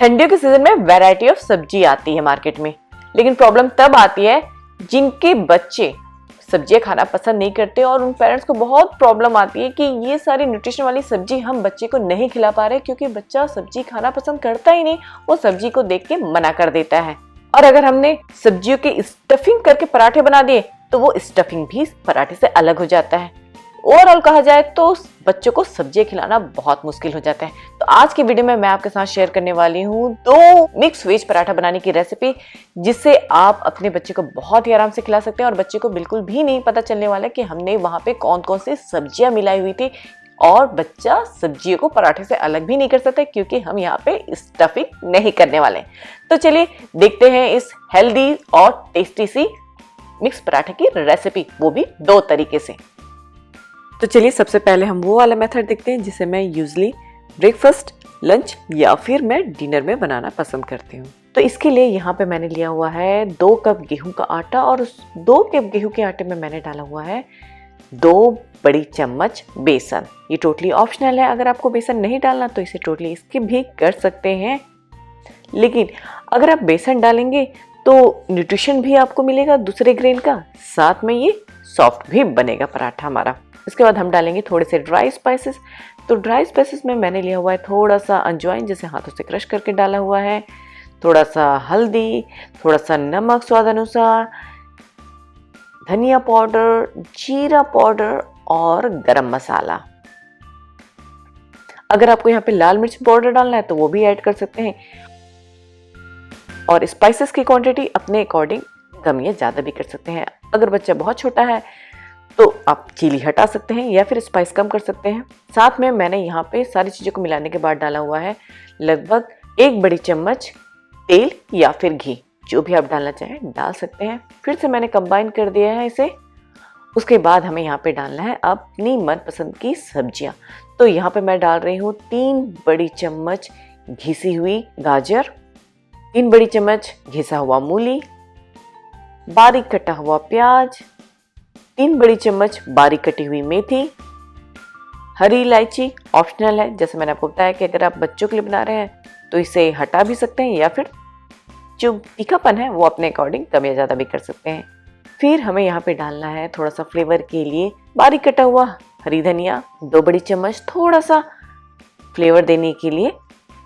ठंडियों के सीजन में वैरायटी ऑफ सब्जी आती है मार्केट में, लेकिन प्रॉब्लम तब आती है जिनके बच्चे सब्जियां खाना पसंद नहीं करते और उन पेरेंट्स को बहुत प्रॉब्लम आती है कि ये सारी न्यूट्रिशन वाली सब्जी हम बच्चे को नहीं खिला पा रहे क्योंकि बच्चा सब्जी खाना पसंद करता ही नहीं, वो सब्जी को देख के मना कर देता है। और अगर हमने सब्जियों के स्टफिंग करके पराठे बना दिए तो वो स्टफिंग भी पराठे से अलग हो जाता है। ओवरऑल कहा जाए तो बच्चों को सब्जी खिलाना बहुत मुश्किल हो जाता है। तो आज की वीडियो में मैं आपके साथ शेयर करने वाली हूँ 2 मिक्स वेज पराठा बनाने की रेसिपी, जिससे आप अपने बच्चे को बहुत ही आराम से खिला सकते हैं और बच्चे को बिल्कुल भी नहीं पता चलने वाला कि हमने वहाँ पे कौन कौन सी सब्जियां मिलाई हुई थी। और बच्चा सब्जियों को पराठे से अलग भी नहीं कर सकता क्योंकि हम यहाँ पे स्टफिंग नहीं करने वाले। तो चलिए देखते हैं इस हेल्दी और टेस्टी सी मिक्स पराठे की रेसिपी, वो भी 2 तरीके से। तो चलिए सबसे पहले हम वो वाला मेथड देखते हैं जिसे मैं यूजली ब्रेकफास्ट, लंच या फिर मैं डिनर में बनाना पसंद करती हूँ। तो इसके लिए यहाँ पे मैंने लिया हुआ है 2 कप गेहूं का आटा और उस 2 कप गेहूं के आटे में मैंने डाला हुआ है 2 बड़ी चम्मच बेसन। ये टोटली ऑप्शनल है, अगर आपको बेसन नहीं डालना तो इसे टोटली स्किप भी कर सकते हैं, लेकिन अगर आप बेसन डालेंगे तो न्यूट्रिशन भी आपको मिलेगा दूसरे ग्रेन का, साथ में ये सॉफ्ट भी बनेगा पराठा हमारा। इसके बाद हम डालेंगे थोड़े से ड्राई स्पाइसेस। तो ड्राई स्पाइसेस में मैंने लिया हुआ है थोड़ा सा अजवाइन, जिसे हाथों से क्रश करके डाला हुआ है, थोड़ा सा हल्दी, थोड़ा सा नमक स्वाद अनुसार, धनिया पाउडर, जीरा पाउडर और गरम मसाला। अगर आपको यहाँ पे लाल मिर्च पाउडर डालना है तो वो भी ऐड कर सकते हैं। और स्पाइसेस की क्वांटिटी अपने अकॉर्डिंग कम या ज़्यादा भी कर सकते हैं। अगर बच्चा बहुत छोटा है तो आप चिली हटा सकते हैं या फिर स्पाइस कम कर सकते हैं। साथ में मैंने यहाँ पे सारी चीज़ों को मिलाने के बाद डाला हुआ है लगभग 1 बड़ी चम्मच तेल या फिर घी, जो भी आप डालना चाहें डाल सकते हैं। फिर से मैंने कंबाइन कर दिया है इसे। उसके बाद हमें यहाँ पे डालना है अपनी मनपसंद की सब्जियाँ। तो यहाँ पे मैं डाल रही हूँ 3 बड़ी चम्मच घिसी हुई गाजर, 3 बड़ी चम्मच घिसा हुआ मूली, बारीक कटा हुआ प्याज, 3 बड़ी चम्मच बारीक कटी हुई मेथी, हरी इलायची ऑप्शनल है। जैसे मैंने आपको बताया कि अगर आप बच्चों के लिए बना रहे हैं तो इसे हटा भी सकते हैं या फिर जो तीखापन है वो अपने अकॉर्डिंग कम या ज़्यादा भी कर सकते हैं। फिर हमें यहाँ पे डालना है थोड़ा सा फ्लेवर के लिए बारीक कटा हुआ हरी धनिया, 2 बड़ी चम्मच, थोड़ा सा फ्लेवर देने के लिए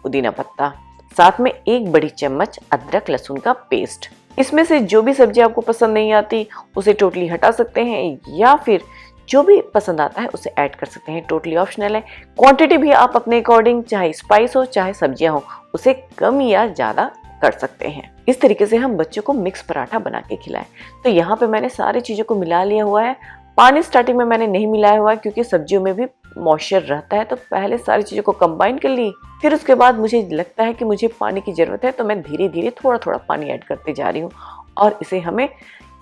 पुदीना पत्ता, साथ में 1 बड़ी चम्मच अदरक लहसुन का पेस्ट। इसमें से जो भी सब्जी आपको पसंद नहीं आती उसे टोटली हटा सकते हैं या फिर जो भी पसंद आता है उसे ऐड कर सकते हैं, टोटली ऑप्शनल है। क्वांटिटी भी आप अपने अकॉर्डिंग, चाहे स्पाइस हो चाहे सब्जियां हो, उसे कम या ज़्यादा कर सकते हैं। इस तरीके से हम बच्चों को मिक्स पराठा बना के खिलाएं। तो यहाँ पे मैंने सारी चीज़ों को मिला लिया हुआ है। पानी स्टार्टिंग में मैंने नहीं मिलाया हुआ है क्योंकि सब्जियों में भी मॉइस्चर रहता है, तो पहले सारी चीज़ों को कंबाइन कर ली। फिर उसके बाद मुझे लगता है कि मुझे पानी की ज़रूरत है तो मैं धीरे धीरे थोड़ा थोड़ा पानी ऐड करते जा रही हूँ और इसे हमें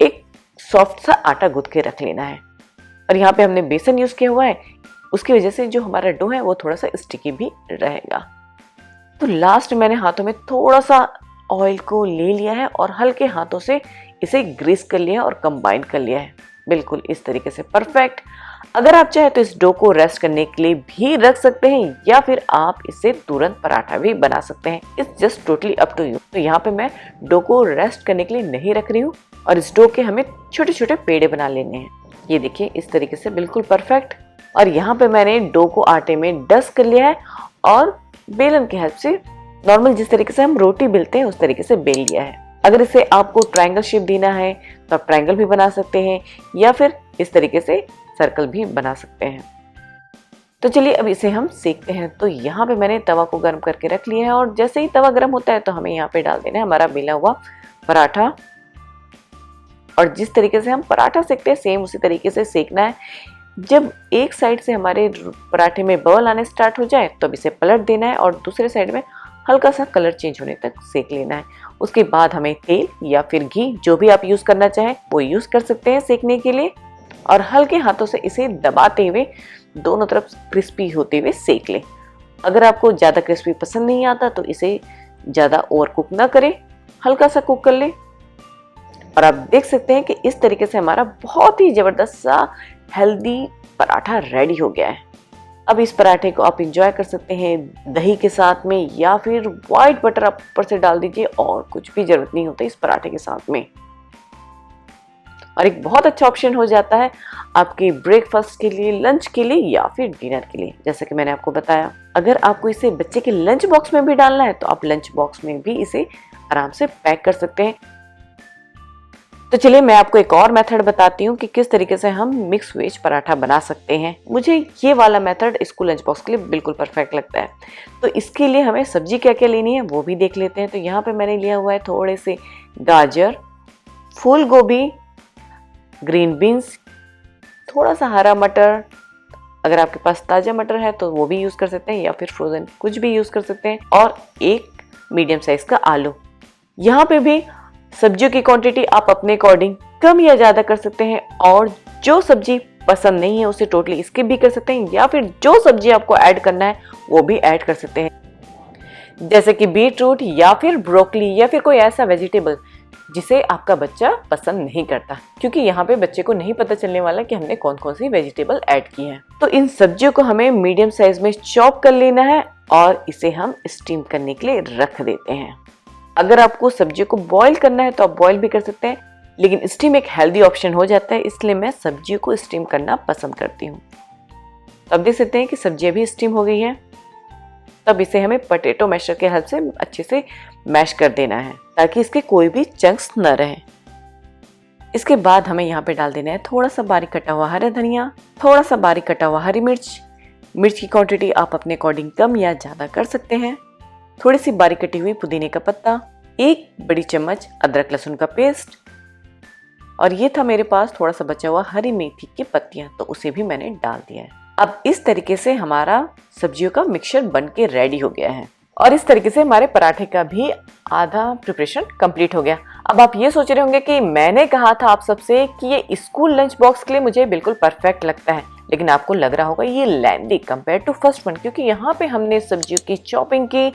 एक सॉफ्ट सा आटा गूंथ के रख लेना है। और यहाँ पे हमने बेसन यूज़ किया हुआ है, उसकी वजह से जो हमारा डो है वो थोड़ा सा स्टिकी भी रहेगा। तो लास्ट मैंने हाथों में थोड़ा सा ऑयल को ले लिया है और हल्के हाथों से इसे ग्रीस कर लिया है और कंबाइन कर लिया है, बिल्कुल इस तरीके से परफेक्ट। अगर आप चाहे तो इस डो को रेस्ट करने के लिए भी रख सकते हैं या फिर आप इससे तुरंत पराठा भी बना सकते हैं। It's just totally up to you. तो यहाँ पे मैं डो को रेस्ट करने के लिए नहीं रख रही हूँ और इस डो के हमें छोटे छोटे पेड़े बना लेने हैं। ये देखिए इस तरीके से बिल्कुल परफेक्ट। और यहाँ पे मैंने डो को आटे में डस्ट कर लिया है और बेलन की हेल्प से नॉर्मल जिस तरीके से हम रोटी बेलते हैं उस तरीके से बेल लिया है। अगर इसे आपको ट्रायंगल शेप देना है तो आप ट्रायंगल भी बना सकते हैं या फिर इस तरीके से सर्कल भी बना सकते हैं। तो चलिए अब इसे हम सेकते हैं। तो यहाँ पे मैंने तवा को गर्म करके रख लिया है और जैसे ही तवा गर्म होता है तो हमें यहाँ पे डाल देना है हमारा बेला हुआ पराठा। और जिस तरीके से हम पराठा सेकते हैं सेम उसी तरीके से सेकना है। जब एक साइड से हमारे पराठे में बबल आने स्टार्ट हो जाए तो अब इसे पलट देना है और दूसरे साइड में हल्का सा कलर चेंज होने तक सेक लेना है। उसके बाद हमें तेल या फिर घी, जो भी आप यूज़ करना चाहें वो यूज़ कर सकते हैं सेकने के लिए, और हल्के हाथों से इसे दबाते हुए दोनों तरफ क्रिस्पी होते हुए सेक लें। अगर आपको ज़्यादा क्रिस्पी पसंद नहीं आता तो इसे ज़्यादा ओवर कुक ना करें, हल्का सा कुक कर लें। और आप देख सकते हैं कि इस तरीके से हमारा बहुत ही ज़बरदस्त सा हेल्दी पराठा रेडी हो गया है। अब इस पराठे को आप इंजॉय कर सकते हैं दही के साथ में, या फिर व्हाइट बटर आप ऊपर से डाल दीजिए, और कुछ भी जरूरत नहीं होता इस पराठे के साथ में। और एक बहुत अच्छा ऑप्शन हो जाता है आपके ब्रेकफास्ट के लिए, लंच के लिए या फिर डिनर के लिए। जैसे कि मैंने आपको बताया, अगर आपको इसे बच्चे के लंच बॉक्स में भी डालना है तो आप लंच बॉक्स में भी इसे आराम से पैक कर सकते हैं। तो चलिए मैं आपको एक और मेथड बताती हूँ कि किस तरीके से हम मिक्स वेज पराठा बना सकते हैं। मुझे ये वाला मेथड स्कूल लंच बॉक्स के लिए बिल्कुल परफेक्ट लगता है। तो इसके लिए हमें सब्जी क्या क्या लेनी है वो भी देख लेते हैं। तो यहाँ पे मैंने लिया हुआ है थोड़े से गाजर, फूल गोभी, ग्रीन बीन्स, थोड़ा सा हरा मटर, अगर आपके पास ताज़ा मटर है तो वो भी यूज़ कर सकते हैं, या फिर फ्रोज़न कुछ भी यूज़ कर सकते हैं, और एक मीडियम साइज़ का आलू। यहाँ पे भी सब्जियों की क्वांटिटी आप अपने अकॉर्डिंग कम या ज़्यादा कर सकते हैं, और जो सब्जी पसंद नहीं है उसे टोटली स्किप भी कर सकते हैं, या फिर जो सब्जी आपको ऐड करना है वो भी ऐड कर सकते हैं, जैसे कि बीट रूट या फिर ब्रोकली या फिर कोई ऐसा वेजिटेबल जिसे आपका बच्चा पसंद नहीं करता, क्योंकि यहाँ पे बच्चे को नहीं पता चलने वाला कि हमने कौन कौन सी वेजिटेबल ऐड की है। तो इन सब्जियों को हमें मीडियम साइज में चॉप कर लेना है और इसे हम स्टीम करने के लिए रख देते हैं। अगर आपको सब्जियों को बॉईल करना है तो आप बॉईल भी कर सकते हैं, लेकिन स्टीम एक हेल्दी ऑप्शन हो जाता है, इसलिए मैं सब्जियों को स्टीम करना पसंद करती हूँ। तो आप देख सकते हैं कि सब्जियां भी स्टीम हो गई हैं। तब इसे हमें पोटैटो मैशर के हेल्प से अच्छे से मैश कर देना है ताकि इसके कोई भी चंक्स न रहे। इसके बाद हमें यहाँ पे डाल देना है थोड़ा सा बारीक कटा हुआ हरा धनिया, थोड़ा सा बारीक कटा हुआ हरी मिर्च। मिर्च की क्वांटिटी आप अपने अकॉर्डिंग कम या ज़्यादा कर सकते हैं। थोड़ी सी बारीक कटी हुई पुदीने का पत्ता, एक बड़ी चम्मच अदरक लहसुन का पेस्ट, और ये था मेरे पास थोड़ा सा बचा हुआ हरी मेथी की पत्तियां, तो उसे भी मैंने डाल दिया है। अब इस तरीके से हमारा सब्जियों का मिक्सचर बन के रेडी हो गया है, और इस तरीके से हमारे पराठे का भी आधा प्रिपरेशन कंप्लीट हो गया। अब आप ये सोच रहे होंगे कि मैंने कहा था आप सबसे कि ये स्कूल लंच बॉक्स के लिए मुझे बिल्कुल परफेक्ट लगता है, लेकिन आपको लग रहा होगा ये लेंदी कंपेयर टू फर्स्ट वन, क्योंकि यहाँ पे हमने सब्जियों की चॉपिंग की,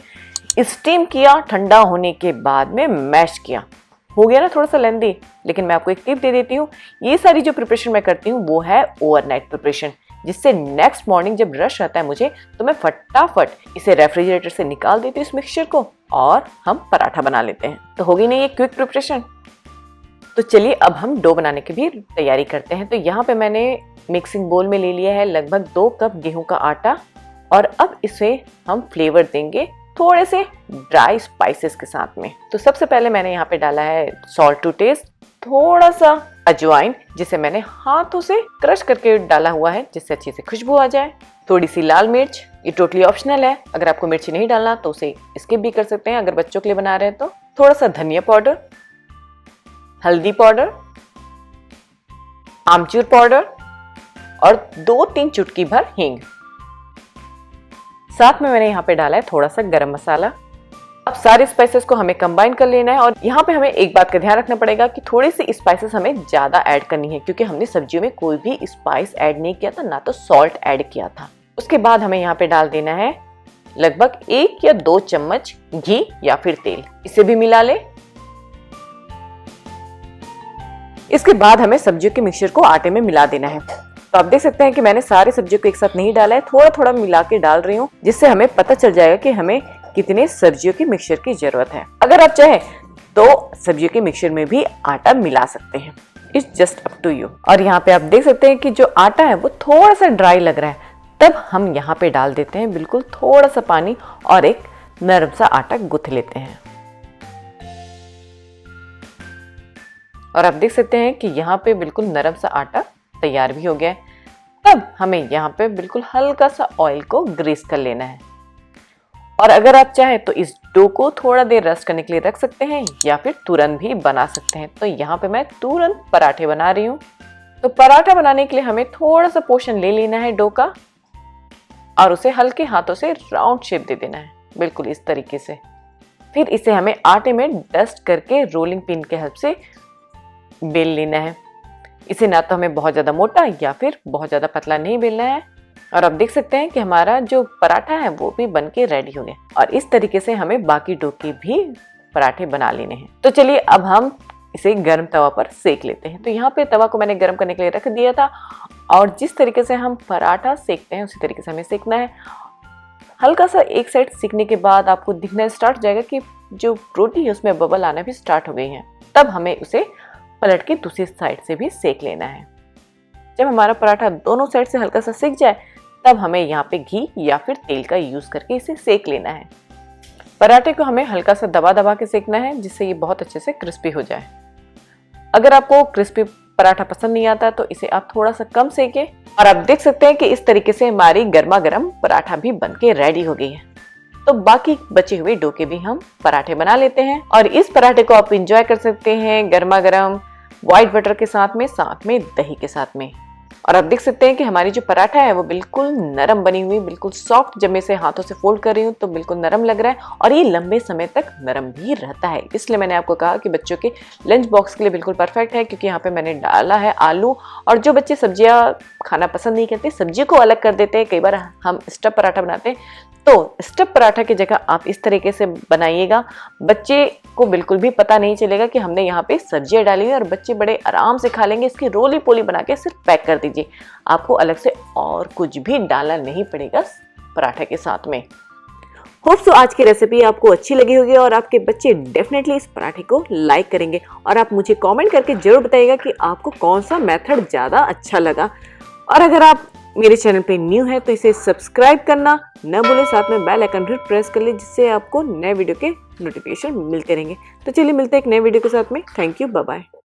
स्टीम किया, ठंडा होने के बाद में मैश किया, हो गया ना थोड़ा सा लेंदी। लेकिन मैं आपको एक टिप दे देती हूँ, ये सारी जो प्रिपरेशन मैं करती हूँ वो है ओवरनाइट प्रिपरेशन, जिससे नेक्स्ट मॉर्निंग जब रश आता है मुझे तो मैं फटाफट इसे रेफ्रिजरेटर से निकाल देती हूँ इस मिक्सचर को, और हम पराठा बना लेते हैं। तो होगी नहीं ये क्विक प्रिपरेशन। तो चलिए अब हम डो बनाने की भी तैयारी करते हैं। तो यहाँ पे मैंने मिक्सिंग बोल में ले लिया है लगभग 2 कप गेहूं का आटा, और अब इसे हम फ्लेवर देंगे थोड़े से ड्राई स्पाइसेस के साथ में। तो सबसे पहले मैंने यहाँ पे डाला है सॉल्ट टू टेस्ट, थोड़ा सा अजवाइन जिसे मैंने हाथों से क्रश करके डाला हुआ है जिससे अच्छी से खुशबू आ जाए, थोड़ी सी लाल मिर्च, ये टोटली ऑप्शनल है, अगर आपको मिर्ची नहीं डालना तो उसे स्किप भी कर सकते हैं अगर बच्चों के लिए बना रहे हैं तो। थोड़ा सा धनिया पाउडर, हल्दी पाउडर, आमचूर पाउडर, और 2-3 चुटकी भर हींग। साथ में मैंने यहाँ पे डाला है थोड़ा सा गरम मसाला। अब सारे स्पाइसेस को हमें कंबाइन कर लेना है, और यहाँ पे हमें एक बात का ध्यान रखना पड़ेगा कि थोड़ी सी स्पाइसेस हमें ज्यादा ऐड करनी है, क्योंकि हमने सब्जियों में कोई भी स्पाइस ऐड नहीं किया था, ना तो सॉल्ट ऐड किया था। उसके बाद हमें यहाँ पे डाल देना है लगभग 1 या 2 चम्मच घी या फिर तेल, इसे भी मिला ले। इसके बाद हमें सब्जियों के मिक्सचर को आटे में मिला देना है। तो आप देख सकते हैं कि मैंने सारे सब्जियों को एक साथ नहीं डाला है, थोड़ा थोड़ा मिला के डाल रही हूँ, जिससे हमें पता चल जाएगा कि हमें कितने सब्जियों के मिक्सचर की जरूरत है। अगर आप चाहें तो सब्जियों के मिक्सचर में भी आटा मिला सकते हैं, it's just up to you. और यहाँ पे आप देख सकते हैं कि जो आटा है वो थोड़ा सा ड्राई लग रहा है, तब हम यहाँ पे डाल देते हैं बिल्कुल थोड़ा सा पानी और एक नरम सा आटा गूंथ लेते हैं। और आप देख सकते हैं कि यहाँ पे बिल्कुल नरम सा आटा तैयार भी हो गया है। तब हमें यहाँ पे बिल्कुल हल्का सा ऑयल को ग्रीस कर लेना है, और अगर आप चाहें तो इस डो को थोड़ा देर रेस्ट करने के लिए रख सकते हैं या फिर तुरंत भी बना सकते हैं। तो यहाँ पे मैं तुरंत पराठे बना रही हूँ। तो पराठा बनाने के लिए हमें थोड़ा सा पोर्शन ले लेना है डो का, और उसे हल्के हाथों से राउंड शेप दे देना है, बिल्कुल इस तरीके से। फिर इसे हमें आटे में डस्ट करके रोलिंग पिन के हेल्प से बेल लेना है। इसे ना तो हमें बहुत ज़्यादा मोटा या फिर बहुत ज़्यादा पतला नहीं बेलना है। और आप देख सकते हैं कि हमारा जो पराठा है वो भी बन के रेडी हो गया, और इस तरीके से हमें बाकी डो के भी पराठे बना लेने हैं। तो चलिए अब हम इसे गर्म तवा पर सेक लेते हैं। तो यहाँ पे तवा को मैंने गर्म करने के लिए रख दिया था और जिस तरीके से हम पराठा सेकते हैं उसी तरीके से हमें सेकना है। हल्का सा एक साइड सेकने के बाद आपको दिखना स्टार्ट हो जाएगा कि जो रोटी है उसमें बबल आना भी स्टार्ट हो गई है। तब हमें उसे पलट के दूसरी साइड से भी सेक लेना है। जब हमारा पराठा दोनों साइड से हल्का सा सेक जाए तब हमें यहाँ पे घी या फिर तेल का यूज करके इसे सेक लेना है। पराठे को हमें हल्का सा दबा दबा के सेकना है जिससे ये बहुत अच्छे से क्रिस्पी हो जाए। अगर आपको क्रिस्पी पराठा पसंद नहीं आता तो इसे आप थोड़ा सा कम सेकें और आप देख सकते हैं कि इस तरीके से हमारी गर्मा गर्म पराठा भी बनके रेडी हो गई है। तो बाकी बचे हुए डो के भी हम पराठे बना लेते हैं और इस पराठे को आप इंजॉय कर सकते हैं गर्मा गर्म व्हाइट बटर के साथ में दही के साथ में। और आप देख सकते हैं कि हमारी जो पराठा है वो बिल्कुल नरम बनी हुई, बिल्कुल सॉफ्ट। जब मैं इसे हाथों से फोल्ड कर रही हूँ तो बिल्कुल नरम लग रहा है और ये लंबे समय तक नरम भी रहता है। इसलिए मैंने आपको कहा कि बच्चों के लंच बॉक्स के लिए बिल्कुल परफेक्ट है, क्योंकि यहाँ पे मैंने डाला है आलू। और जो बच्चे सब्जियां खाना पसंद नहीं करते, सब्जी को अलग कर देते हैं, कई बार हम स्टफ पराठा बनाते हैं, तो स्टफ पराठा की जगह आप इस तरीके से बनाइएगा। बच्चे को बिल्कुल भी पता नहीं चलेगा कि हमने यहाँ पे सब्जियां डाली है और बच्चे बड़े आराम से खा लेंगे। इसकी रोली पोली बना के सिर्फ पैक कर दीजिए, आपको अलग से और कुछ भी डालना नहीं पड़ेगा पराठे के साथ में। होप सो आज की रेसिपी आपको अच्छी लगी होगी और आपके बच्चे डेफिनेटली इस पराठे को लाइक करेंगे। और आप मुझे कमेंट करके जरूर बताइएगा कि आपको कौन सा मेथड ज़्यादा अच्छा लगा। और अगर आप मेरे चैनल पे न्यू है तो इसे सब्सक्राइब करना न भूलें, साथ में बेल आइकन भी प्रेस कर ले जिससे आपको नए वीडियो के नोटिफिकेशन मिलते रहेंगे। तो चलिए मिलते हैं एक नए वीडियो के साथ में। Thank you, bye bye.